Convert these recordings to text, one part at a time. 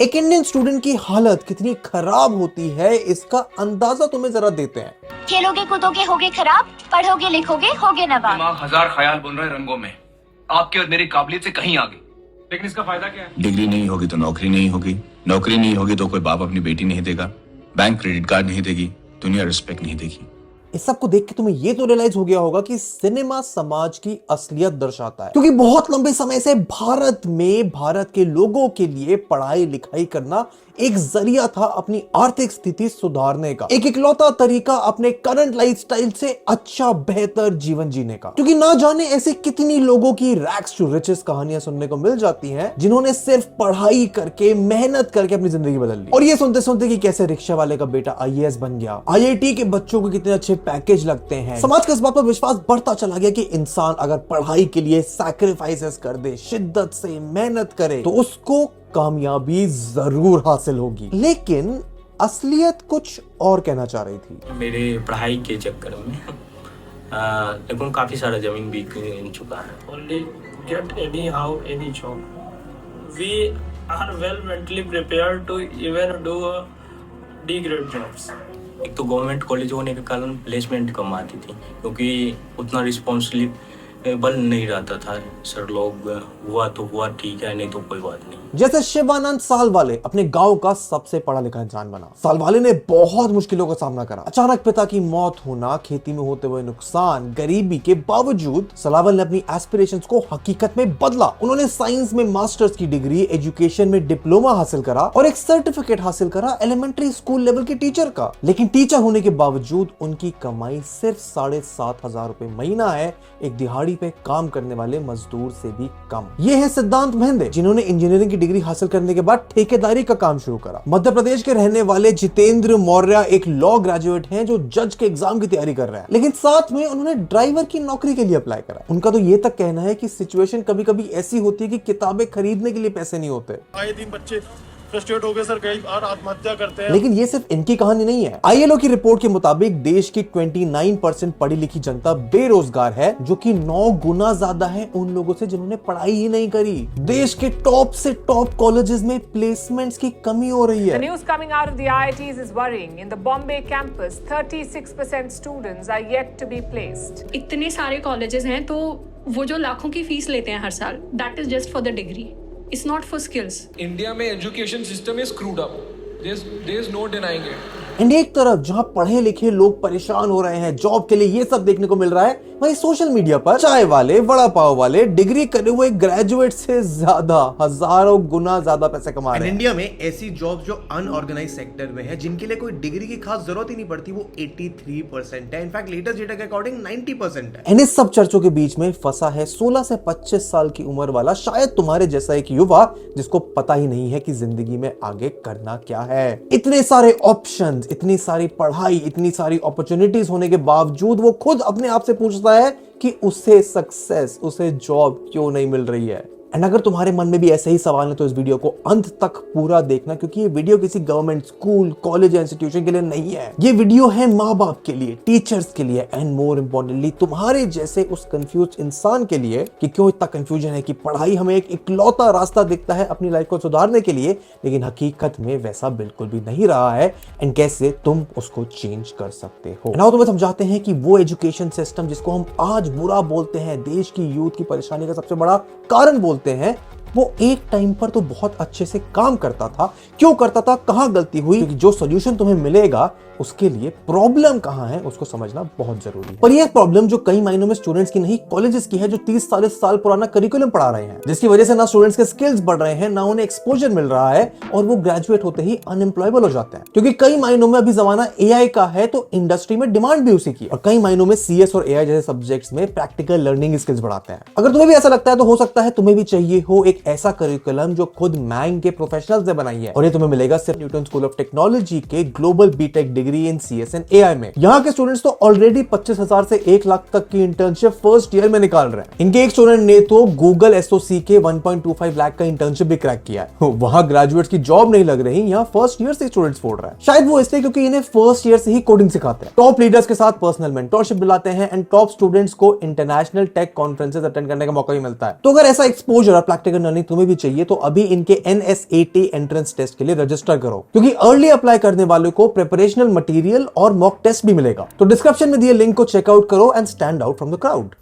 एक Indian student की हालत कितनी खराब होती है इसका अंदाजा तुम्हें जरा देते हैं। खेलोगे कूदोगे होगे खराब, पढ़ोगे लिखोगे होगे नवाब। दिमाग हजार ख्याल बुन रहे रंगों में, आपके और मेरी काबिलियत से कहीं आगे। लेकिन इसका फायदा क्या है? डिग्री नहीं होगी तो नौकरी नहीं होगी, नौकरी नहीं होगी तो कोई बाप अपनी बेटी नहीं देगा, बैंक क्रेडिट कार्ड नहीं देगी, दुनिया रिस्पेक्ट नहीं देगी। इस सब को देख के तुम्हें ये तो रियलाइज हो गया होगा कि सिनेमा समाज की असलियत दर्शाता है, क्योंकि बहुत लंबे समय से भारत के लोगों के लिए पढ़ाई लिखाई करना एक जरिया था अपनी आर्थिक स्थिति सुधारने का, एक इकलौता तरीका अपने करंट लाइफस्टाइल से अच्छा बेहतर जीवन जीने का। क्योंकि ना जाने ऐसे कितनी लोगों की रैग्स टू रिचेस कहानियां सुनने को मिल जाती हैं जिन्होंने सिर्फ पढ़ाई करके मेहनत करके अपनी जिंदगी बदल ली। और ये सुनते सुनते कि कैसे रिक्शा वाले का बेटा आईएएस बन गया, आईआईटी के बच्चों को कितने अच्छे पैकेज लगते हैं, समाज का इस बात पर विश्वास बढ़ता चला गया कि इंसान अगर पढ़ाई के लिए सैक्रिफाइसेस कर दे, शिद्दत से मेहनत करे तो उसको कामयाबी जरूर हासिल होगी। लेकिन असलियत कुछ और कहना चाह रही थी। मेरे पढ़ाई के चक्कर में लेकिन काफी सारा जमीन बिक चुका है। Only get anyhow any job. We are well mentally prepared to even do D-grade jobs. एक तो गवर्नमेंट कॉलेज होने के कारण प्लेसमेंट कम आती थी, क्योंकि उतना रिस्पॉन्सिबल नहीं रहता था। सर लोग हुआ तो हुआ, ठीक है, नहीं तो कोई बात नहीं। जैसे शिवानंद सालवाले अपने गांव का सबसे पढ़ा लिखा इंसान बना। सालवाले ने बहुत मुश्किलों का सामना करा, अचानक पिता की मौत होना, खेती में होते हुए नुकसान, गरीबी के बावजूद सालवाले ने अपनी एस्पिरेशंस को हकीकत में बदला। उन्होंने साइंस में मास्टर्स की डिग्री, एजुकेशन में डिप्लोमा हासिल करा और एक सर्टिफिकेट हासिल करा एलिमेंट्री स्कूल लेवल के टीचर का। लेकिन टीचर होने के बावजूद उनकी कमाई सिर्फ 7,500 रुपए महीना है, एक दिहाड़ी पे काम करने वाले मजदूर से भी कम। ये है सिद्धांत मेहंदे, जिन्होंने इंजीनियरिंग की डिग्री हासिल करने के बाद ठेकेदारी का काम शुरू करा। मध्य प्रदेश के रहने वाले जितेंद्र मौर्य एक लॉ ग्रेजुएट हैं जो जज के एग्जाम की तैयारी कर रहे हैं, लेकिन साथ में उन्होंने ड्राइवर की नौकरी के लिए अप्लाई करा। उनका तो ये तक कहना है कि सिचुएशन कभी कभी ऐसी होती है कि किताबें खरीदने के लिए पैसे नहीं होते। आए दिन बच्चे फ्रस्ट्रेट हो गए सर, कई बार आत्महत्या करते हैं। लेकिन ये सिर्फ इनकी कहानी नहीं है। आईएलओ की रिपोर्ट के मुताबिक देश की 29% पढ़ी लिखी जनता बेरोजगार है, जो कि 9 गुना ज्यादा है उन लोगों से जिन्होंने पढ़ाई ही नहीं करी। देश के टॉप से टॉप कॉलेजेस में प्लेसमेंट्स की कमी हो रही है। The news coming out of the IITs is worrying. In the Bombay campus, 36% students are yet to be placed. इतने सारे कॉलेजेस हैं, तो वो जो लाखों की फीस लेते हैं हर साल, that is just for the degree. It's not for skills. India में education system is screwed up. There is no denying it. India एक तरफ जहां पढ़े लिखे लोग परेशान हो रहे हैं, जॉब के लिए ये सब देखने को मिल रहा है, वहीं सोशल मीडिया पर चाय वाले, वड़ा पाव वाले डिग्री करे हुए ग्रेजुएट से ज्यादा, हजारों गुना ज्यादा पैसे कमा रहे हैं। इंडिया में ऐसी जॉब जो अनऑर्गेनाइज सेक्टर में है, जिनके लिए कोई डिग्री की खास जरूरत ही नहीं पड़ती, वो 83% है। इनफैक्ट लेटेस्ट डेटा के अकॉर्डिंग 90% है। इन सब चर्चों के बीच में फंसा है 16 से 25 साल की उम्र वाला, शायद तुम्हारे जैसा एक युवा, जिसको पता ही नहीं है कि जिंदगी में आगे करना क्या है। इतने सारे ऑप्शंस, इतनी सारी पढ़ाई, इतनी सारी अपॉर्चुनिटीज होने के बावजूद वो खुद अपने आप से पूछता है कि उसे सक्सेस, उसे जॉब क्यों नहीं मिल रही है। एंड अगर तुम्हारे मन में भी ऐसे ही सवाल है तो इस वीडियो को अंत तक पूरा देखना, क्योंकि ये वीडियो किसी गवर्नमेंट स्कूल, कॉलेज या इंस्टीट्यूशन के लिए नहीं है। ये वीडियो है माँ बाप के लिए, टीचर्स के लिए, एंड मोर इम्पोर्टेंटली तुम्हारे जैसे उस कंफ्यूज इंसान के लिए कि क्यों इतना कंफ्यूजन है कि पढ़ाई हमें एक इकलौता रास्ता दिखता है अपनी लाइफ को सुधारने के लिए, लेकिन हकीकत में वैसा बिल्कुल भी नहीं रहा है, एंड कैसे तुम उसको चेंज कर सकते हो। नाउ तुम्हें समझाते हैं कि वो एजुकेशन सिस्टम जिसको हम आज बुरा बोलते हैं, देश की यूथ की परेशानी का सबसे बड़ा कारण बोलते हैं, वो एक टाइम पर तो बहुत अच्छे से काम करता था। क्यों करता था, कहां गलती हुई, क्योंकि जो सॉल्यूशन तुम्हें मिलेगा उसके लिए प्रॉब्लम कहां है उसको समझना बहुत जरूरी है। पर यह प्रॉब्लम जो कई मायनों में स्टूडेंट्स की नहीं, कॉलेजेस की है, जो 30-40 साल पुराना करिकुलम पढ़ा रहे हैं, जिसकी वजह से ना स्टूडेंट्स के स्किल्स बढ़ रहे हैं, ना उन्हें एक्सपोजर मिल रहा है, और वो ग्रेजुएट होते ही अनएम्प्लॉयबल हो जाते हैं। क्योंकि कई मायनों में अभी जमाना एआई का है, तो इंडस्ट्री में डिमांड भी उसी की, और कई मायनों में सीएस और एआई जैसे सब्जेक्ट्स में प्रैक्टिकल लर्निंग स्किल्स बढ़ाते हैं। अगर तुम्हें भी ऐसा लगता है तो हो सकता है तुम्हें भी चाहिए हो एक ऐसा करिकुलम जो खुद मैंग के प्रोफेशनल्स ने बनाई है, और ये तुम्हें मिलेगा सिर्फ न्यूटन स्कूल ऑफ टेक्नोलॉजी के global BTech degree in CS and AI में। यहाँ के स्टूडेंट्स तो ऑलरेडी 25,000 से 1 लाख तक की इंटर्नशिप फर्स्ट ईयर में निकाल रहे हैं। इनके एक स्टूडेंट ने तो गूगल एसओसी के 1.25 लाख का इंटर्नशिप भी क्रैक किया है। वहां ग्रेजुएट्स की जॉब नहीं लग रही, यहाँ फर्स्ट ईयर से स्टूडेंट्स फोड़ रहे हैं। शायद वो इसलिए क्योंकि इन्हें फर्स्ट ईयर से ही कोडिंग सिखाते हैं, टॉप लीडर्स के साथ पर्सनल मेंटोरशिप दिलाते हैं, एंड टॉप स्टूडेंट्स को इंटरनेशनल टेक कॉन्फ्रेंसेस अटेंड करने का मौका भी मिलता है। तो अगर ऐसा एक्सपोजर और प्रैक्टिकल लर्निंग तुम्हें भी चाहिए तो अभी इनके NSAT एंट्रेंस टेस्ट के लिए रजिस्टर करो, क्योंकि अर्ली अप्लाई करने वालों को प्रिपरेशनल मटेरियल और मॉक टेस्ट भी मिलेगा। तो डिस्क्रिप्शन में दिए लिंक को चेकआउट करो and stand out from the crowd.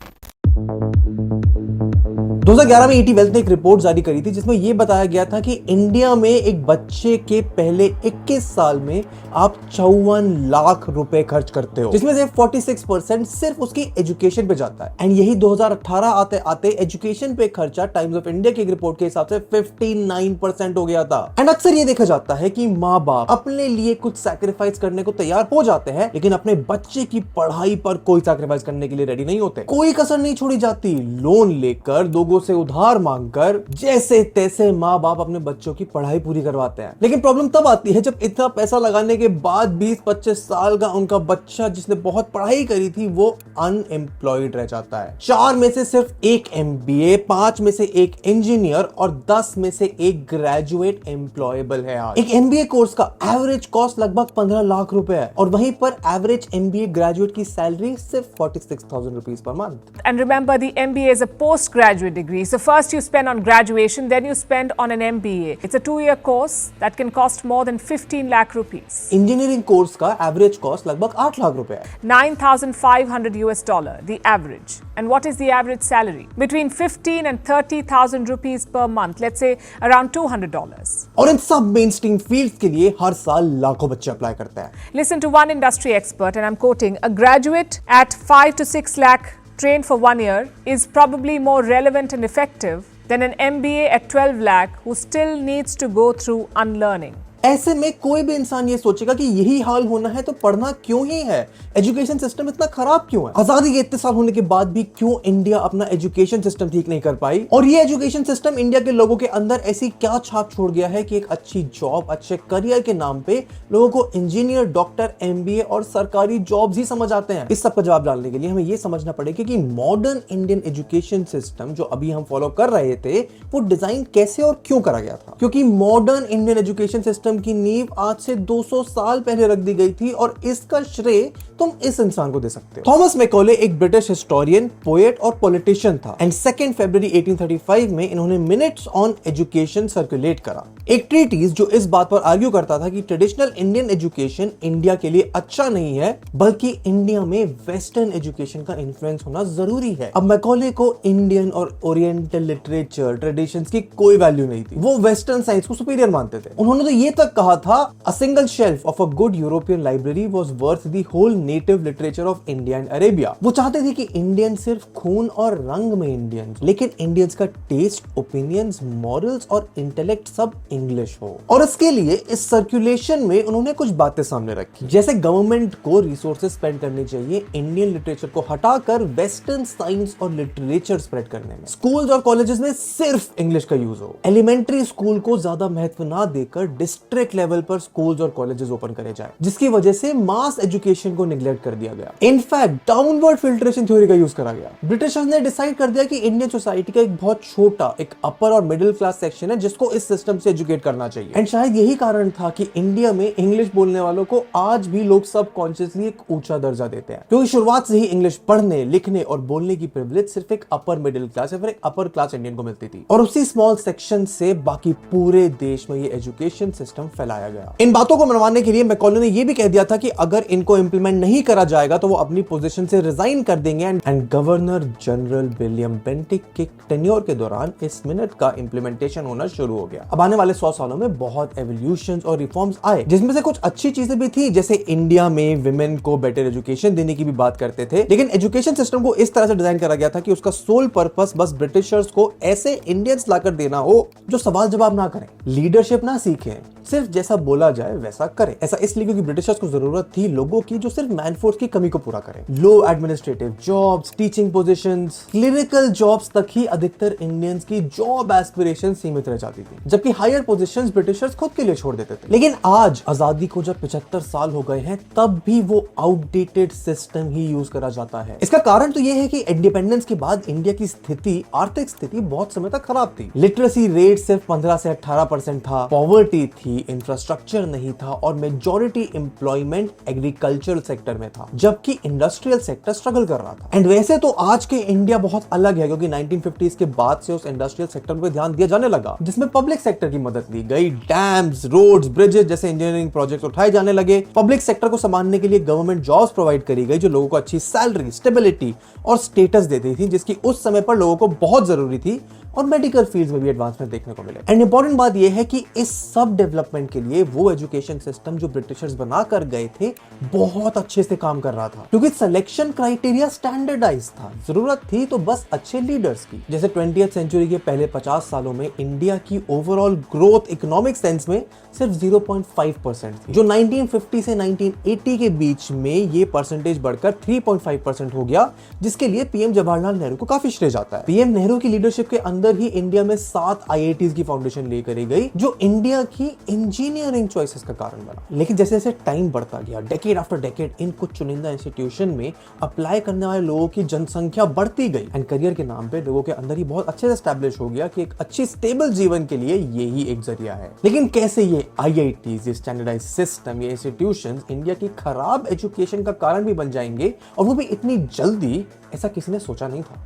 2011 में ET वेल्थ ने एक रिपोर्ट जारी करी थी जिसमें यह बताया गया था कि इंडिया में एक बच्चे के पहले 21 साल में आप 54 लाख रुपए खर्च करते हो, जिसमें से 46% सिर्फ उसकी एजुकेशन पे जाता है। एंड यही 2018 आते आते एजुकेशन पे खर्चा टाइम्स ऑफ इंडिया की एक रिपोर्ट के हिसाब से 59% हो गया था। एंड अक्सर ये देखा जाता है कि माँ बाप अपने लिए कुछ सैक्रिफाइस करने को तैयार हो जाते हैं, लेकिन अपने बच्चे की पढ़ाई पर कोई सैक्रिफाइस करने के लिए रेडी नहीं होते। कोई कसर नहीं छोड़ी जाती, लोन लेकर लोगों से उधार मांगकर जैसे तैसे माँ बाप अपने बच्चों की पढ़ाई पूरी करवाते हैं। लेकिन प्रॉब्लम तब आती है जब इतना पैसा लगाने के बाद 20-25 साल का उनका बच्चा जिसने बहुत पढ़ाई करी थी वो अनएम्प्लॉयड रह जाता है। 4 में से सिर्फ एक MBA, 5 में से एक इंजीनियर और 10 में से एक ग्रेजुएट एम्प्लॉयबल है। आज एक MBA कोर्स का एवरेज कॉस्ट लगभग 15 लाख रुपए है और वहीं पर एवरेज MBA ग्रेजुएट की सैलरी सिर्फ 46,000 rupees per month. And remember, the MBA is a postgraduate degree. So first you spend on graduation, then you spend on an MBA. It's a 2-year course that can cost more than 15 lakh rupees. Engineering course का average cost लगभग 8 लाख रुपए है। $9,500 the average. And what is the average salary? Between 15 and 30,000 rupees per month. Let's say around $200. और इन सब main stream fields के लिए हर साल लाखों बच्चे अप्लाई करते हैं। Listen to one industry expert, and I'm quoting, a graduate at 5 to 6 lakh trained for 1 year is probably more relevant and effective than an MBA at 12 lakh who still needs to go through unlearning. ऐसे में कोई भी इंसान ये सोचेगा कि यही हाल होना है तो पढ़ना क्यों ही है, एजुकेशन सिस्टम इतना खराब क्यों है, आजादी के इतने साल होने के बाद भी क्यों इंडिया अपना एजुकेशन सिस्टम ठीक नहीं कर पाई, और ये एजुकेशन सिस्टम इंडिया के लोगों के अंदर ऐसी क्या छाप छोड़ गया है कि एक अच्छी जॉब, अच्छे करियर के नाम पे लोगों को इंजीनियर, डॉक्टर, MBA और सरकारी जॉब्स ही समझ आते हैं। इस सब का जवाब डालने के लिए हमें ये समझना पड़ेगा कि मॉडर्न इंडियन एजुकेशन सिस्टम जो अभी हम फॉलो कर रहे थे वो डिजाइन कैसे और क्यों करा गया था, क्योंकि मॉडर्न इंडियन एजुकेशन सिस्टम की नींव आज से 200 साल पहले रख दी गई थी और इसका श्रेय तुम इस इंसान को दे सकते हो। थॉमस मैकॉले एक ब्रिटिश हिस्टोरियन, पोएट और पॉलिटिशियन था एंड 2 फरवरी 1835 में इन्होंने मिनट्स ऑन एजुकेशन सर्कुलेट करा, एक ट्रीटीज जो इस बात पर आर्ग्यू करता था कि ट्रेडिशनल इंडियन एजुकेशन इंडिया के लिए अच्छा नहीं है, बल्कि इंडिया में वेस्टर्न एजुकेशन का इन्फ्लुएंस होना जरूरी है। अब मैकॉले को इंडियन और ओरिएंटल लिटरेचर ट्रेडिशंस की कोई वैल्यू नहीं थी, वो वेस्टर्न साइंस को सुपीरियर मानते थे। उन्होंने तो ये तक कहा था, a single shelf of a good European library was worth the whole native literature of India and Arabia. वो चाहते थे कि इंडियन सिर्फ खून और रंग में इंडियंस, लेकिन इंडियंस का टेस्ट, ओपिनियंस, मॉरल्स और इंटेलेक्ट सब इंग्लिश हो। और इसके लिए इस सर्कुलेशन में उन्होंने कुछ बातें सामने रखी, जैसे गवर्नमेंट को रिसोर्सेज स्पेंड करने चाहिए इंडियन लिटरेचर को हटाकर वेस्टर्न साइंस और लिटरेचर स्प्रेड करने में, स्कूल्स और कॉलेजेस में सिर्फ इंग्लिश का यूज हो, एलिमेंट्री स्कूल को ज्यादा महत्व ना देकर डिस्ट्रिक्ट लेवल पर स्कूल्स और कॉलेजेस ओपन करे जाए, जिसकी वजह से मास एजुकेशन को निग्लेक्ट कर दिया गया। इनफैक्ट डाउनवर्ड फिल्ट्रेशन थ्योरी का यूज करा गया। ब्रिटिशर्स ने डिसाइड कर दिया कि इंडियन सोसाइटी का एक बहुत छोटा, एक अपर और मिडिल क्लास सेक्शन है जिसको इस सिस्टम से एजुकेट करना चाहिए। एंड शायद यही कारण था कि इंडिया में इंग्लिश बोलने वालों को आज भी लोग सबकॉन्शियसली एक ऊंचा दर्जा देते हैं, क्योंकि शुरुआत से ही इंग्लिश पढ़ने, लिखने और बोलने की प्रिविलेज सिर्फ एक अपर मिडिल क्लास या फिर एक अपर क्लास इंडियन को मिलती थी, और उसी स्मॉल सेक्शन से बाकी पूरे देश में ये एजुकेशन सिस्टम फैलाया गया। इन बातों को मनवाने के लिए मैकॉले ने यह भी कह दिया था कि अगर इनको इंप्लीमेंट नहीं करा जाएगा तो वो अपनी पोजीशन से रिजाइन कर देंगे। And governor general William Bentinck के टेन्योर के दौरान इस मिनट का इंप्लीमेंटेशन होना शुरू हो गया। अब आने वाले 100 सालों में बहुत एवोल्यूशंस और रिफॉर्म्स आए, जिसमें से कुछ अच्छी चीजें भी थी, जैसे इंडिया में विमेन को बेटर एजुकेशन देने की भी बात करते थे, लेकिन एजुकेशन सिस्टम को इस तरह से डिजाइन करा गया था कि उसका सोल पर्पस बस ब्रिटिशर्स को ऐसे इंडियंस लाकर देना हो जो सवाल जवाब ना करें, लीडरशिप ना सीखें, सिर्फ जैसा बोला जाए वैसा करें। ऐसा इसलिए क्योंकि ब्रिटिशर्स को जरूरत थी लोगों की जो सिर्फ मैनफोर्स की कमी को पूरा करें। Low administrative jobs, teaching positions, clinical jobs तक ही अधिकतर इंडियंस की जॉब एस्पिरेशन सीमित रह जाती थी, जबकि हायर पोजीशंस ब्रिटिशर्स खुद के लिए छोड़ देते थे। लेकिन आज आजादी को जब 75 साल हो गए हैं तब भी वो आउटडेटेड सिस्टम ही यूज करा जाता है। इसका कारण तो यह है कि इंडिपेंडेंस के बाद इंडिया की स्थिति, आर्थिक स्थिति बहुत समय तक खराब थी। लिटरेसी रेट सिर्फ 15 से 18% था, पॉवर्टी थी, थी, इंफ्रास्ट्रक्चर नहीं था और मेजॉरिटी एम्प्लॉयमेंट एग्रीकल्चरल सेक्टर में था, जबकि इंडस्ट्रियल सेक्टर स्ट्रगल कर रहा था। एंड वैसे तो आज के इंडिया बहुत अलग है, क्योंकि 1950s के बाद से उस इंडस्ट्रियल सेक्टर पे ध्यान दिया जाने लगा, जिसमें पब्लिक सेक्टर की मदद ली गई। डैम्स, रोड्स, ब्रिजेस जैसे इंजीनियरिंग प्रोजेक्ट उठाए जाने लगे। पब्लिक सेक्टर को संभालने के लिए गवर्नमेंट जॉब्स प्रोवाइड करी गई, जो लोगों को अच्छी सैलरी, स्टेबिलिटी और स्टेटस देती थी, जिसकी उस समय पर लोगों को बहुत जरूरी थी। और मेडिकल फील्ड्स में भी एडवांसमेंट देखने को मिले। एंड इंपॉर्टेंट बात यह है कि इस सब डेवलपमेंट के लिए वो एजुकेशन सिस्टम जो ब्रिटिशर्स बना कर गए थे बहुत अच्छे से काम कर रहा था, क्योंकि सिलेक्शन क्राइटेरिया स्टैंडर्डाइज था। जरूरत थी तो बस अच्छे लीडर्स की। जैसे 20th सेंचुरी के पहले 50 सालों में इंडिया की ओवरऑल ग्रोथ इकोनॉमिक सेंस में सिर्फ 0.5% थी, जो 1950 से 1980 के बीच में ये परसेंटेज बढ़कर 3.5% हो गया, जिसके लिए पीएम जवाहरलाल नेहरू को काफी श्रेय जाता है। पीएम नेहरू की लीडरशिप के अंदर ही इंडिया में 7 IITs की फाउंडेशन ले करी गई, जो इंडिया की इंजीनियरिंग चॉइसेस का कारण बना। लेकिन जैसे जैसे टाइम बढ़ता गया, डेकेड आफ्टर डेकेड, इन कुछ चुनिंदा इंस्टीट्यूशन में अप्लाई करने वाले लोगों की जनसंख्या बढ़ती गई। एंड करियर के नाम पे लोगों के अंदर ही बहुत अच्छे से एस्टैब्लिश हो गया कि एक अच्छी स्टेबल जीवन के लिए ये ही एक जरिया है। लेकिन कैसे ये IITs, ये स्टैंडर्डाइज सिस्टम, ये इंस्टीट्यूशंस इंडिया की खराब एजुकेशन का कारण भी बन जाएंगे, और वो भी इतनी जल्दी, ऐसा किसी ने सोचा नहीं था।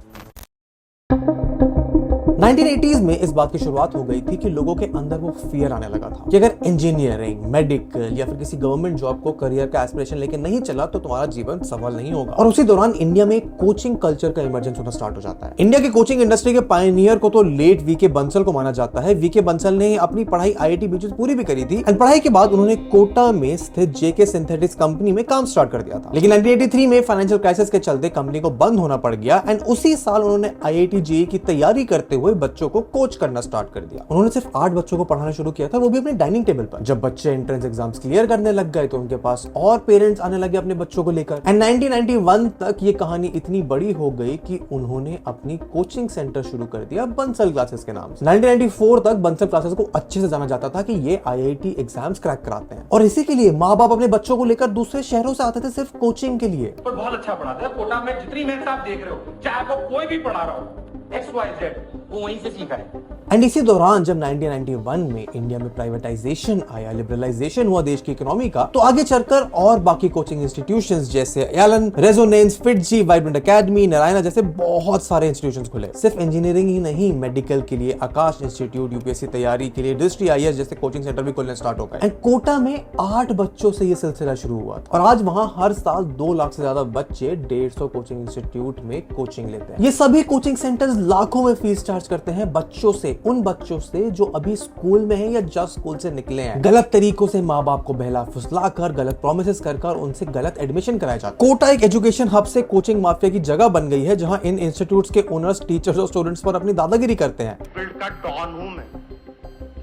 1980s में इस बात की शुरुआत हो गई थी कि लोगों के अंदर वो फियर आने लगा था कि अगर इंजीनियरिंग, मेडिकल या फिर किसी गवर्नमेंट जॉब को करियर का एस्पिरेशन लेके नहीं चला तो तुम्हारा जीवन सफल नहीं होगा। और उसी दौरान इंडिया में कोचिंग कल्चर का इमर्जेंस होना स्टार्ट हो जाता है। इंडिया के कोचिंग इंडस्ट्री के पायनियर को तो लेट वीके बंसल को माना जाता है। वीके बंसल ने अपनी पढ़ाई IIT बीच पूरी भी करी थी, एंड पढ़ाई के बाद उन्होंने कोटा में स्थित JK सिंथेटिक्स कंपनी में काम स्टार्ट कर दिया था। लेकिन 1983 में फाइनेंशियल क्राइसिस के चलते कंपनी को बंद होना पड़ गया, एंड उसी साल उन्होंने IIT JEE की तैयारी करते हुए बच्चों को कोच करना स्टार्ट कर दिया। उन्होंने सिर्फ 8 बच्चों को पढ़ाना शुरू किया था, वो भी अपने डाइनिंग टेबल पर। जब बच्चे एंट्रेंस एग्जाम्स क्लियर करने लग गए तो उनके पास और पेरेंट्स आने लगे अपने बच्चों को लेकर। एंड 1991 तक ये कहानी इतनी बड़ी हो गई कि उन्होंने अपनी कोचिंग सेंटर शुरू कर दिया बंसल क्लासेस के नाम से। 1994 तक बंसल क्लासेस को अच्छे से जाना जाता था कि ये IIT एग्जाम्स क्रैक कराते हैं, और इसी के लिए माँ बाप अपने बच्चों को लेकर दूसरे शहरों से आते थे सिर्फ कोचिंग के लिए। बहुत अच्छा पढ़ाता है। कोटा में जितनी मेहनत आप देख रहे हो, चाहे आपको कोई भी पढ़ा रहा हो, XYZ, वो वहीं से सीखा है। एंड इसी दौरान जब 1991 में इंडिया में प्राइवेटाइजेशन आया, लिबरलाइजेशन हुआ देश की इकोनॉमी का, तो आगे चलकर और बाकी कोचिंग इंस्टीट्यूशंस जैसे Allen, Resonance, FIITJEE, Vibrant Academy, Narayana जैसे बहुत सारे इंस्टीट्यूशंस खुले। सिर्फ इंजीनियरिंग ही नहीं, मेडिकल के लिए आकाश इंस्टीट्यूट, UPSC तैयारी के लिए डिस्ट्री IAS जैसे कोचिंग सेंटर भी खुलने स्टार्ट हो गए। एंड कोटा में 8 बच्चों से ये सिलसिला शुरू हुआ था, और आज वहां हर साल 2 लाख से ज्यादा बच्चे 150 कोचिंग इंस्टीट्यूट में कोचिंग लेते हैं। ये सभी कोचिंग सेंटर्स लाखों में फीस चार्ज करते हैं बच्चों से, उन बच्चों से जो अभी स्कूल में हैं या जस्ट स्कूल से निकले हैं। गलत तरीकों से माँ बाप को बहला फुसला कर, गलत प्रोमिसेस कर उनसे गलत एडमिशन कराया जाता है। कोटा एक एजुकेशन हब से कोचिंग माफिया की जगह बन गई है, जहां इन इंस्टीट्यूट्स के ओनर्स, टीचर्स और स्टूडेंट्स पर अपनी दादागिरी करते हैं। फील्ड का डॉन हूं मैं,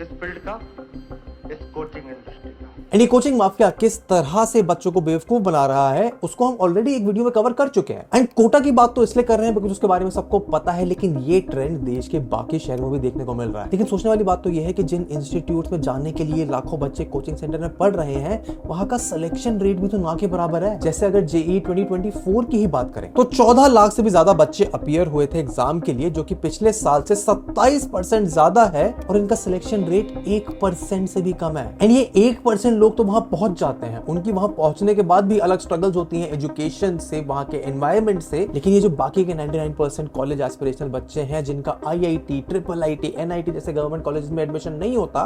इस फील्ड का, इस कोचिंग इंडस्ट्री का। ये कोचिंग माफिया किस तरह से बच्चों को बेवकूफ बना रहा है उसको हम ऑलरेडी एक वीडियो में कवर कर चुके हैं। एंड कोटा की बात तो इसलिए कर रहे हैं बिकॉज़ उसके बारे में सबको पता है, लेकिन ये ट्रेंड देश के बाकी शहरों में भी देखने को मिल रहा है। लेकिन सोचने वाली बात तो ये है कि जिन इंस्टीट्यूट्स में जाने के लिए लाखों बच्चे कोचिंग सेंटर में पढ़ रहे हैं, वहां का सिलेक्शन रेट भी तो ना के बराबर है। जैसे अगर JEE 2024 की ही बात करें तो 14 लाख से भी ज्यादा बच्चे अपीयर हुए थे एग्जाम के लिए, जो कि पिछले साल से 27% ज्यादा है, और इनका सिलेक्शन रेट 1% से भी कम है। एंड ये 1% लोग तो वहां पहुंच जाते हैं। उनकी वहां पहुंचने के बाद भी अलग स्ट्रगल्स होती हैं एजुकेशन से, वहां के एनवायरनमेंट से। लेकिन ये जो बाकी के 99% कॉलेज एस्पिरेशनल बच्चे हैं जिनका IIT, IIIT, NIT जैसे गवर्नमेंट कॉलेज में एडमिशन नहीं होता,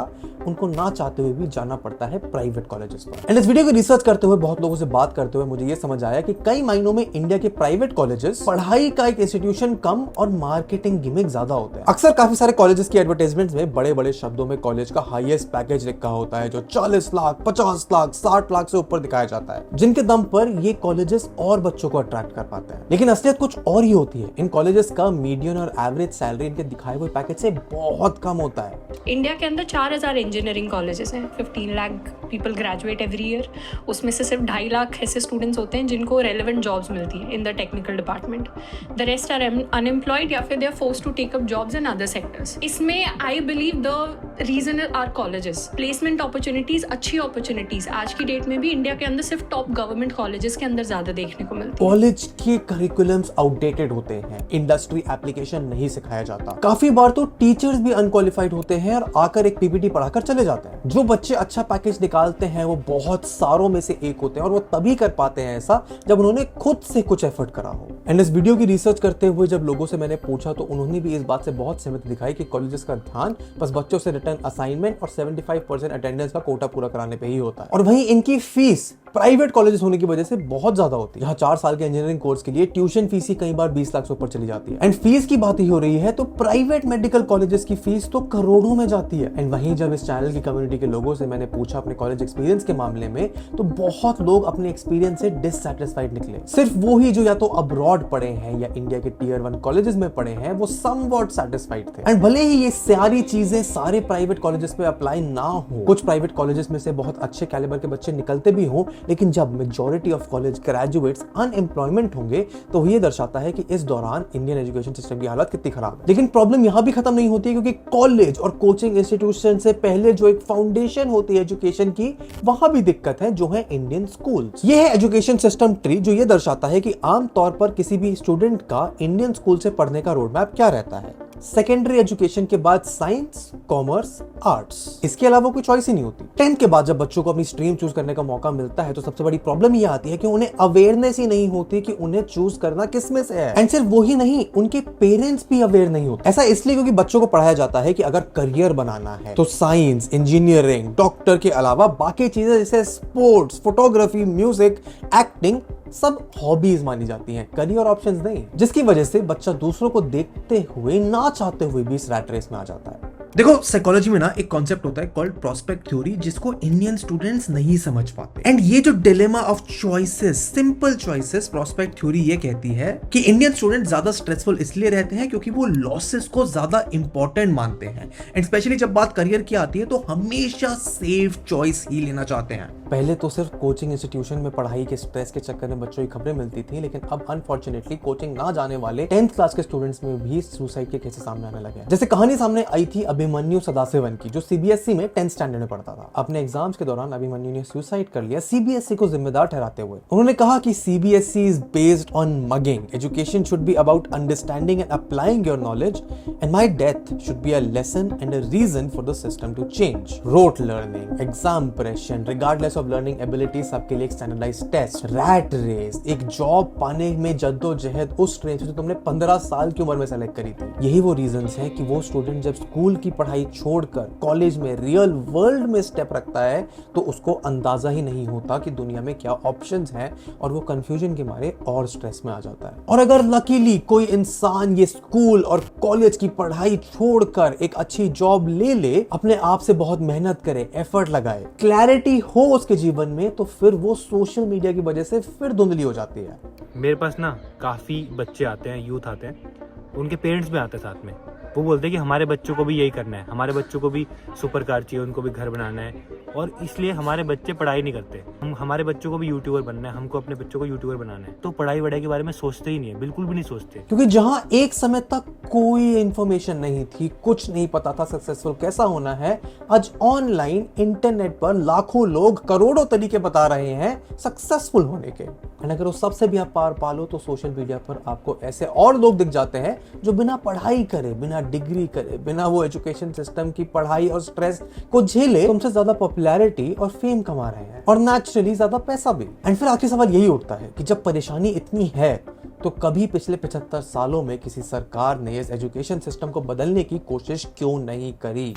उनको ना चाहते हुए भी जाना पड़ता है प्राइवेट कॉलेजेस पर। एंड इस वीडियो को रिसर्च करते हुए, बहुत लोगों से बात करते हुए मुझे ये समझ आया कि कई मायनों में इंडिया के प्राइवेट कॉलेजेस पढ़ाई का एक इंस्टीट्यूशन कम और मार्केटिंग गिमिक ज्यादा होता है। अक्सर काफी सारे कॉलेजेस की एडवर्टाइजमेंट्स में बड़े बड़े शब्दों में कॉलेज का हाईएस्ट पैकेज लिखा होता है, जो 40 लाख, 50 लाख, 60 लाख से ऊपर दिखाया जाता है, जिनके दम पर ये कॉलेजेस और बच्चों को अट्रैक्ट कर पाते हैं। लेकिन असलियत कुछ और ही होती है। इन कॉलेजेस का मीडियन और एवरेज सैलरी इनके दिखाए हुए पैकेज से बहुत कम होता है। इंडिया के अंदर 4000 इंजीनियरिंग कॉलेजेस हैं, 15 lakh people graduate every year. उसमें से सिर्फ 2.5 लाख ऐसे स्टूडेंट्स होते हैं जिनको रेलेवेंट जॉब्स मिलती है in the technical department. The rest are unemployed या फिर they are forced to take up jobs in other sectors. इसमें I believe the reason are colleges. Placement opportunities, अच्छी अपॉर्चुनिटीज आज की डेट में भी इंडिया के अंदर सिर्फ टॉप गवर्नमेंट कॉलेजेस के अंदर ज्यादा देखने को मिलती है। कॉलेज के करिकुलम्स आउटडेटेड होते हैं, इंडस्ट्री एप्लीकेशन नहीं सिखाया जाता, काफी बार तो टीचर्स भी अनक्वालिफाइड होते हैं और आकर एक पीपीटी पढ़ाकर चले जाते हैं। जो बच्चे अच्छा पैकेज निकालते हैं वो बहुत सारों में से एक होते हैं और वो तभी कर पाते हैं ऐसा जब उन्होंने खुद से कुछ एफर्ट करा हो। एंड इस वीडियो की रिसर्च करते हुए जब लोगों से मैंने पूछा तो उन्होंने भी इस बात से बहुत सहमति दिखाई कि कॉलेजेस का ध्यान बस बच्चों से रिटर्न असाइनमेंट और 75% अटेंडेंस का कोटा पूरा कराने पे ही होता है। और वहीं इनकी फीस प्राइवेट कॉलेजेस होने की वजह से बहुत ज्यादा होती है। यहाँ 4 साल के इंजीनियरिंग कोर्स के लिए ट्यूशन फीस ही कई बार 20 लाख से ऊपर चली जाती है। एंड फीस की बात ही हो रही है तो प्राइवेट मेडिकल कॉलेजेस की फीस तो करोड़ों में जाती है। एंड वहीं जब इस चैनल की कम्युनिटी के लोगों से मैंने पूछा अपने कॉलेज एक्सपीरियंस के मामले में तो बहुत लोग अपने एक्सपीरियंस से डिससैटिस्फाइड निकले। सिर्फ वो ही जो या तो अब्रॉड पढ़े हैं या इंडिया के टियर 1 कॉलेजेस में पढ़े हैं वो समवॉट सैटिस्फाइड थे। एंड भले ही ये सारी चीजें सारे प्राइवेट कॉलेजेस पे अप्लाई ना हो, कुछ प्राइवेट कॉलेजेस में से बहुत अच्छे कैलिबर के बच्चे निकलते भी हो, लेकिन जब majority of college graduates unemployment होंगे तो ये दर्शाता है कि इस दौरान इंडियन एजुकेशन सिस्टम की हालत कितनी खराब है। लेकिन प्रॉब्लम यहां भी खत्म नहीं होती है क्योंकि कॉलेज और कोचिंग इंस्टीट्यूशन से पहले जो एक फाउंडेशन होती है एजुकेशन की, वहां भी दिक्कत है जो है इंडियन स्कूल्स। ये है एजुकेशन सिस्टम ट्री जो ये दर्शाता है कि आमतौर पर किसी भी स्टूडेंट का इंडियन स्कूल से पढ़ने का रोड मैप क्या रहता है। सेकेंडरी एजुकेशन के बाद साइंस, कॉमर्स, आर्ट्स, इसके अलावा कोई चॉइस ही नहीं होती। 10th के बाद जब बच्चों को अपनी स्ट्रीम चूज करने का मौका मिलता है तो सबसे बड़ी प्रॉब्लम ये आती है कि उन्हें अवेयरनेस ही नहीं होती कि उन्हें चूज करना किस में से है। एंड सिर्फ वो ही नहीं, उनके पेरेंट्स भी अवेयर नहीं होते। ऐसा इसलिए क्योंकि बच्चों को पढ़ाया जाता है कि अगर करियर बनाना है तो साइंस, इंजीनियरिंग, डॉक्टर के अलावा बाकी चीजें जैसे स्पोर्ट्स, फोटोग्राफी, म्यूजिक, एक्टिंग सब हॉबीज मानी जाती हैं, करियर ऑप्शंस नहीं, जिसकी वजह से बच्चा दूसरों को देखते हुए ना चाहते हुए भी इस रैट रेस में आ जाता है। देखो साइकोलॉजी में ना एक कॉन्सेप्ट होता है कॉल्ड प्रोस्पेक्ट थ्योरी जिसको इंडियन स्टूडेंट्स नहीं समझ पाते। एंड ये जो dilemma of choices, simple choices, prospect theory ये कहती है कि इंडियन स्टूडेंट ज्यादा स्ट्रेसफुल इसलिए रहते हैं क्योंकि वो लॉसेस को ज्यादा इंपॉर्टेंट मानते हैं। एंड स्पेशली जब बात करियर की आती है तो हमेशा सेफ चॉइस ही लेना चाहते हैं। पहले तो सिर्फ कोचिंग इंस्टीट्यूशन में पढ़ाई के स्ट्रेस के चक्कर में बच्चों की खबरें मिलती थी, लेकिन अब अनफॉर्चुनेटली कोचिंग ना जाने वाले 10th क्लास के स्टूडेंट्स में भी सुसाइड के केसेस सामने आने लगे हैं। जैसे कहानी सामने आई थी अभिमन्यु सदाशिवन की, जो सीबीएसई में 10th स्टैंडर्ड में पढ़ता था। अपने एग्जाम्स के दौरान अभिमन्यु ने सुसाइड कर लिया, सीबीएसई को जिम्मेदार ठहराते हुए। उन्होंने कहा कि CBSE is based on mugging, education should be about understanding and applying your knowledge, and my death should be a lesson and a reason for the system to change. Rote learning, exam pressure, regardless of learning ability, सबके लिए एक standardised test, rat race, एक job पाने में जद्दोजहद उस stream से जो तुमने 15 साल की उम्र में सेलेक्ट करी थी। यही वो रीजंस हैं कि वो स्टूडेंट जब स्कूल की पढ़ाई छोड़कर कॉलेज में रियल वर्ल्ड में स्टेप रखता है तो उसको अंदाजा ही नहीं होता कि दुनिया में क्या ऑप्शंस हैं और वो कंफ्यूजन के मारे और स्ट्रेस में आ जाता है। और अगर लकीली कोई इंसान ये स्कूल और कॉलेज की पढ़ाई छोड़कर एक अच्छी जॉब ले ले, अपने आप से बहुत मेहनत करे, एफर्ट लगाए, क्लैरिटी हो उसके जीवन में, तो फिर वो सोशल मीडिया की वजह से फिर धुंधली हो जाती है। मेरे पास ना काफ़ी बच्चे आते हैं, यूथ आते हैं, उनके पेरेंट्स भी आते हैं साथ में। वो बोलते हैं कि हमारे बच्चों को भी यही करना है, हमारे बच्चों को भी सुपर कार चाहिए, उनको भी घर बनाना है, और इसलिए हमारे बच्चे पढ़ाई नहीं करते। हमारे बच्चों को भी यूट्यूबर बनना है, हमको अपने बच्चों को यूट्यूबर बनाना है, तो पढ़ाई वढ़ाई के बारे में सोचते ही नहीं है, बिल्कुल भी नहीं सोचते। क्योंकि जहां एक समय तक कोई इंफॉर्मेशन नहीं थी, कुछ नहीं पता था सक्सेसफुल कैसा होना है, आज ऑनलाइन इंटरनेट पर लाखों लोग करोड़ों तरीके बता रहे हैं सक्सेसफुल होने के। एंड अगर उस सबसे भी आप पार पालो तो सोशल मीडिया पर आपको ऐसे और लोग दिख जाते हैं जो बिना पढ़ाई करे, बिना डिग्री करे, बिना वो एजुकेशन सिस्टम की पढ़ाई और स्ट्रेस को झेले तुमसे ज्यादा पॉपुलैरिटी और फेम कमा रहे हैं और नेचुरली ज्यादा पैसा भी। एंड फिर आखिरी सवाल यही उठता है कि जब परेशानी इतनी है तो कभी पिछले 75 सालों में किसी सरकार ने इस एजुकेशन सिस्टम को बदलने की कोशिश क्यों नहीं करी?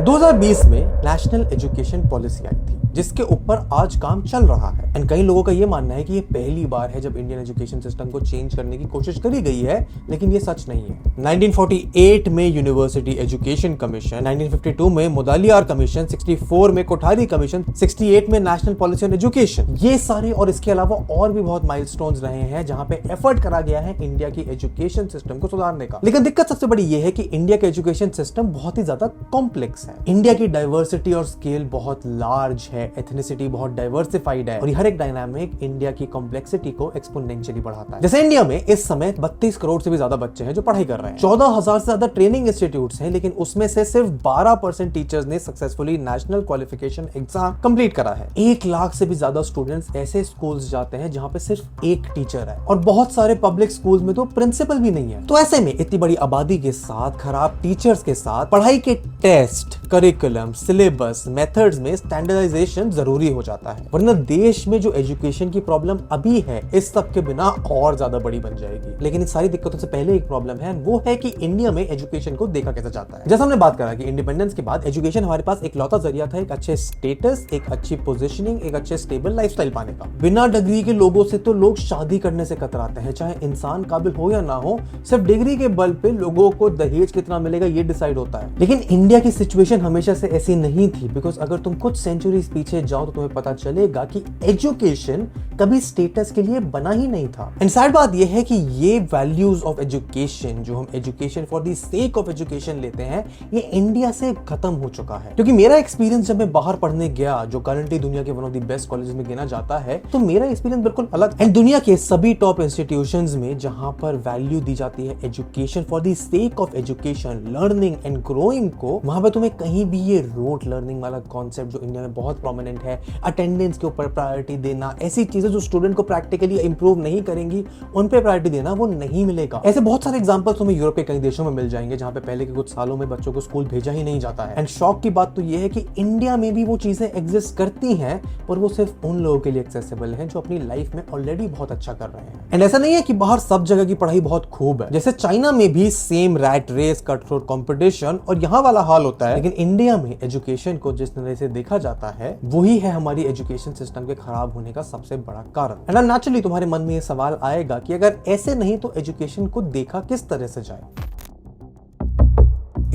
2020 में नेशनल एजुकेशन पॉलिसी आई थी जिसके ऊपर आज काम चल रहा है। एंड कई लोगों का यह मानना है कि ये पहली बार है जब इंडियन एजुकेशन सिस्टम को चेंज करने की कोशिश करी गई है, लेकिन ये सच नहीं है। 1948 में यूनिवर्सिटी एजुकेशन कमीशन, 1952 में मुदालियार कमीशन, 64 में कोठारी कमीशन, 68 में नेशनल पॉलिसी ऑन एजुकेशन, ये सारे और इसके अलावा और भी बहुत माइलस्टोन्स रहे हैं जहां पे एफर्ट करा गया है इंडिया की एजुकेशन सिस्टम को सुधारने का। लेकिन दिक्कत सबसे बड़ी ये है कि इंडिया का एजुकेशन सिस्टम बहुत ही ज्यादा कॉम्प्लेक्स है। इंडिया की डाइवर्सिटी और स्केल बहुत लार्ज है, एथनिसिटी बहुत डाइवर्सिफाइड है और हर न्यूमेरिक डायनामिक इंडिया की कॉम्प्लेक्सिटी को एक्सपोनेंशियली बढ़ाता है। जैसे इंडिया में इस समय 32 करोड़ से भी ज्यादा बच्चे हैं जो पढ़ाई कर रहे हैं, 14,000 से ज्यादा ट्रेनिंग इंस्टीट्यूट्स हैं, लेकिन उसमें से सिर्फ 12% टीचर्स ने successfully national qualification exam complete करा है। 1 लाख से भी ज्यादा स्टूडेंट्स ऐसे स्कूल्स जाते हैं जहां पे सिर्फ एक टीचर है, और बहुत सारे पब्लिक स्कूल्स में तो प्रिंसिपल भी नहीं है। तो ऐसे में इतनी बड़ी आबादी के साथ, खराब टीचर्स के साथ, पढ़ाई के टेस्ट, करिकुलम, सिलेबस, मेथड्स में स्टैंडर्डाइजेशन जरूरी हो जाता है, वरना देश में जो एजुकेशन की प्रॉब्लम अभी है इस सब के बिना और ज्यादा बड़ी बन जाएगी। लेकिन इन सारी दिक्कतों से पहले एक प्रॉब्लम है, वो है कि इंडिया में एजुकेशन को देखा कैसे जाता है। जैसा हमने बात करा कि इंडिपेंडेंस के बाद एजुकेशन हमारे पास एक लौता जरिया था एक अच्छे स्टेटस, एक अच्छी पोजीशनिंग, एक अच्छे स्टेबल लाइफस्टाइल पाने का। बिना डिग्री के लोगों से तो लोग शादी करने से कतराते हैं, चाहे इंसान काबिल हो या ना हो। सिर्फ डिग्री के बल पे लोगों को दहेज कितना मिलेगा ये डिसाइड होता है। लेकिन इंडिया की सिचुएशन हमेशा से ऐसी नहीं थी, बिकॉज अगर तुम कुछ सेंचुरीज पीछे जाओ तो तुम्हें पता चलेगा कि एजुकेशन कभी स्टेटस के लिए बना ही नहीं था। एंड सैड बात यह है कि ये वैल्यूज ऑफ एजुकेशन, जो हम education for the sake of education लेते हैं, ये इंडिया से खत्म हो चुका है। क्योंकि मेरा एक्सपीरियंस जब मैं बाहर पढ़ने गया, जो करंटली दुनिया के one of the best college में गिना जाता है, तो मेरा एक्सपीरियंस बिल्कुल अलग। एंड दुनिया के सभी टॉप इंस्टीट्यूशंस में जहां पर वैल्यू दी जाती है education for the sake of education, learning and growing को, वहां पर तुम्हें कहीं भी ये रोट लर्निंग वाला कॉन्सेप्ट जो इंडिया में बहुत प्रोमिनेंट है, अटेंडेंस के ऊपर प्रायोरिटी देना, ऐसी चीजें जो स्टूडेंट को प्रैक्टिकली इंप्रूव नहीं करेंगी, उन पे प्रायोरिटी देना, वो नहीं मिलेगा। ऐसे बहुत सारे एग्जांपल्स तुम्हें यूरोप के कई देशों में मिल जाएंगे जहां पे पहले के कुछ सालों में बच्चों को स्कूल भेजा ही नहीं जाता है। एंड शॉक की बात तो ये है कि इंडिया में भी वो चीजें एग्जिस्ट करती हैं, पर वो सिर्फ उन लोगों के लिए एक्सेसिबल हैं जो अपनी लाइफ में ऑलरेडी बहुत अच्छा कर रहे हैं। एंड ऐसा नहीं है कि बाहर सब जगह की पढ़ाई बहुत खूब है। जैसे चाइना में भी same rat race, cut throat competition और यहाँ वाला हाल होता है, लेकिन इंडिया में एजुकेशन को जिस तरह से देखा जाता है, वही है हमारी एजुकेशन सिस्टम के खराब होने का सबसे बड़ा कारण। एंड नेचुरली तुम्हारे मन में ये सवाल आएगा कि अगर ऐसे नहीं तो एजुकेशन को देखा किस तरह से जाए।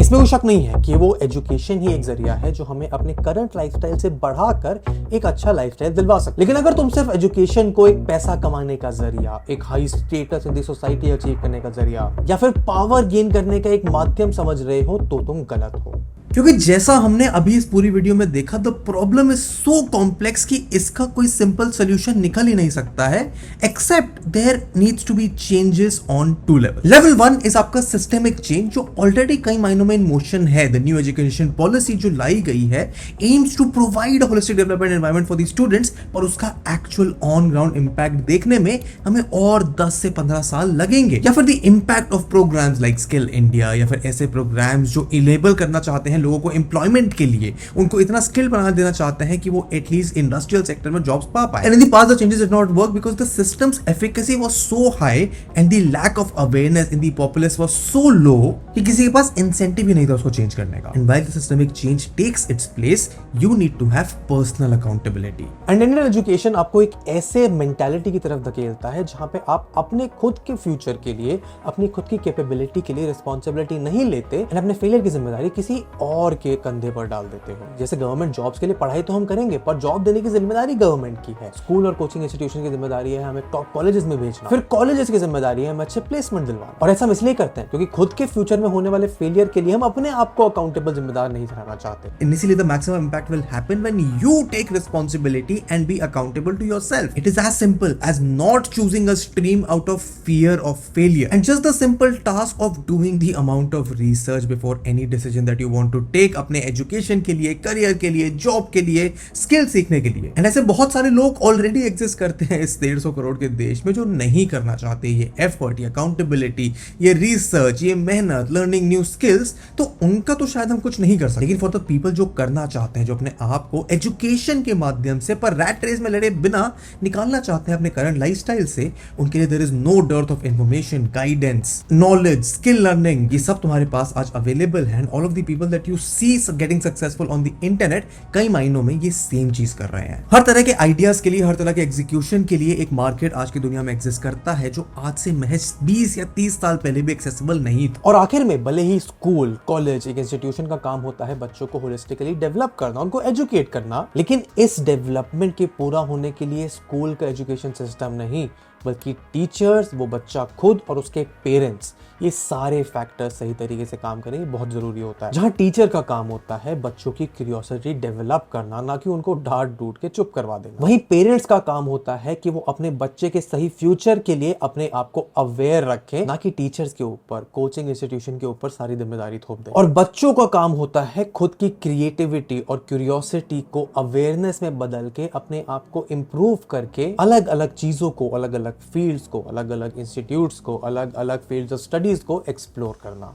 इसमें कोई शक नहीं है कि वो एजुकेशन ही एक जरिया है जो हमें अपने करंट लाइफस्टाइल से बढ़ाकर एक अच्छा लाइफस्टाइल दिलवा सकता है। लेकिन अगर तुम सिर्फ एजुकेशन को एक पैसा कमाने का जरिया, एक high status in the society achieve करने का जरिया, या फिर पावर गेन करने का एक माध्यम समझ रहे हो, तो तुम गलत हो। क्योंकि जैसा हमने अभी इस पूरी वीडियो में देखा, the problem is so complex कि इसका कोई सिंपल सोल्यूशन निकल ही नहीं सकता है, except there needs to be changes on 2 level. Level 1 is आपका सिस्टेमिक चेंज, जो ऑलरेडी कई मायनों में इन मोशन है। द न्यू एजुकेशन पॉलिसी जो लाई गई है aims to provide holistic development environment for the students, पर उसका एक्चुअल ऑन ग्राउंड इंपैक्ट देखने में हमें और 10 से 15 साल लगेंगे। या फिर the impact of programs like skill India, या फिर ऐसे प्रोग्राम्स जो इनेबल करना चाहते हैं लोगों को एम्प्लॉयमेंट के लिए, उनको इतना स्किल बना देना चाहते हैं कि वो एटलीस्ट इंडस्ट्रियल सेक्टर में जॉब्स पा पाए। And in the past the changes did not work because the system's efficacy was so high and the lack of awareness in the populace was so low कि किसी के पास incentive ही नहीं था उसको change करने का। And while the systemic change takes its place, you need to have personal accountability. And Indian education आपको एक ऐसे मेंटालिटी की तरफ धकेलता है जहां पे आप अपने खुद के फ्यूचर के लिए, अपनी खुद की कैपेबिलिटी के लिए रिस्पॉन्सिबिलिटी नहीं लेते एंड अपने फेलियर की जिम्मेदारी किसी और के कंधे पर डाल देते हो। जैसे गवर्नमेंट जॉब्स के लिए पढ़ाई तो हम करेंगे, पर जॉब देने की जिम्मेदारी गवर्नमेंट की है। स्कूल और कोचिंग इंस्टीट्यूशन की जिम्मेदारी है हमें टॉप कॉलेजेस में भेजना, फिर कॉलेजेस की जिम्मेदारी है हमें अच्छे प्लेसमेंट दिलवाना। और ऐसा हम इसलिए करते हैं क्योंकि खुद के फ्यूचर में होने वाले फेलियर के लिए हम अपने आप को अकाउंटेबल जिम्मेदार नहीं ठहराना चाहते। Initially, the maximum impact will happen when you take responsibility and be accountable to yourself. It is as simple as not choosing a stream out of fear of failure, and just the simple task of doing the amount of research before any decision that you want to take अपने education के लिए, career के लिए, job के लिए, skill सीखने के लिए। एंड ऐसे बहुत सारे लोग ऑलरेडी एग्जिस्ट करते हैं इस 150 करोड़ के देश में जो नहीं करना चाहते ये एफर्ट, ये अकाउंटेबिलिटी, ये रिसर्च, ये मेहनत, लर्निंग न्यू स्किल्स। तो उनका तो शायद हम कुछ नहीं कर सकते, लेकिन फॉर द पीपल जो करना चाहते हैं, जो अपने आप को एजुकेशन के माध्यम से पर रैट रेस में लड़े बिना निकालना चाहते हैं अपने करंट लाइफस्टाइल से, उनके लिए there is no dearth of information, guidance, knowledge, skill learning, ये सब तुम्हारे पास आज अवेलेबल है। All of the people that you see getting successful on the internet कई मायनों में ये सेम चीज कर रहे हैं। हर तरह के आइडियाज के लिए, हर तरह के एग्जीक्यूशन के लिए एक मार्केट आज की दुनिया में एग्जिस्ट करता है जो आज से महज 20 या 30 साल पहले भी एक्सेसिबल नहीं था। और आखिर में भले ही स्कूल, कॉलेज एक इंस्टीट्यूशन का काम होता है बच्चों को होलिस्टिकली डेवलप करना, उनको एजुकेट करना, लेकिन इस डेवलपमेंट के पूरा होने के लिए स्कूल का एजुकेशन सिस्टम नहीं, बल्कि टीचर्स, वो बच्चा खुद और उसके पेरेंट्स, ये सारे फैक्टर्स सही तरीके से काम करें, ये बहुत जरूरी होता है। जहां टीचर का काम होता है बच्चों की क्यूरियोसिटी डेवलप करना, ना कि उनको डांट डूट के चुप करवा देना। वहीं पेरेंट्स का काम होता है कि वो अपने बच्चे के सही फ्यूचर के लिए अपने आप को अवेयर रखें, ना कि टीचर्स के ऊपर, कोचिंग इंस्टीट्यूशन के ऊपर सारी जिम्मेदारी थोप दें। और बच्चों का काम होता है खुद की क्रिएटिविटी और क्यूरियोसिटी को अवेयरनेस में बदल के अपने आप को इंप्रूव करके अलग अलग चीजों को, अलग अलग फील्ड्स को, अलग अलग इंस्टीट्यूट्स को, अलग अलग फील्ड्स ऑफ स्टडीज को एक्सप्लोर करना।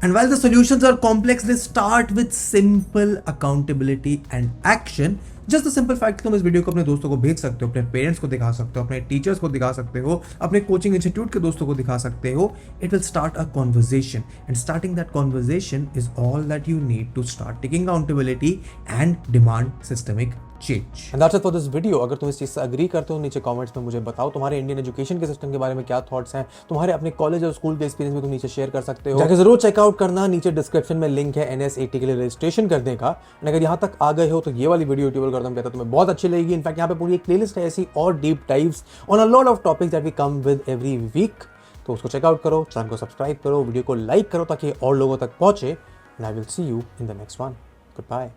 And while the solutions are complex, they start with simple accountability and action. Just the simple fact कि तुम इस वीडियो को अपने दोस्तों को भेज सकते हो, अपने पेरेंट्स को दिखा सकते हो, अपने टीचर्स को दिखा सकते हो, अपने कोचिंग इंस्टीट्यूट के दोस्तों को दिखा सकते हो. It will start a conversation, and starting that conversation is all that you need to start taking accountability and demand systemic change. And that's it for this video. अगर तुम इस चीज से अग्री करते हो नीचे कमेंट्स में मुझे बताओ, तुम्हारे इंडियन एजुकेशन के सिस्टम के बारे में क्या थॉट्स हैं, तुम्हारे अपने कॉलेज और स्कूल के एक्सपीरियंस में तुम नीचे शेयर कर सकते हो। जाके जरूर चेकआउट करना, नीचे डिस्क्रिप्शन में लिंक है NS80 के लिए रजिस्ट्रेशन करने का। और अगर यहाँ तक आ गए हो तो ये वाली वीडियो यूट्यूब एल्गोरिथम कहता है तुम्हें बहुत अच्छी लगेगी। इनफैक्ट यहाँ पे पूरी एक प्लेलिस्ट है ऐसी और deep dives on a lot of topics that we come with every week. तो उसको चेकआउट करो, चैनल को सब्सक्राइब करो, वीडियो को लाइक करो ताकि और लोगों तक पहुंचे। And I will see you in the next one. Good bye.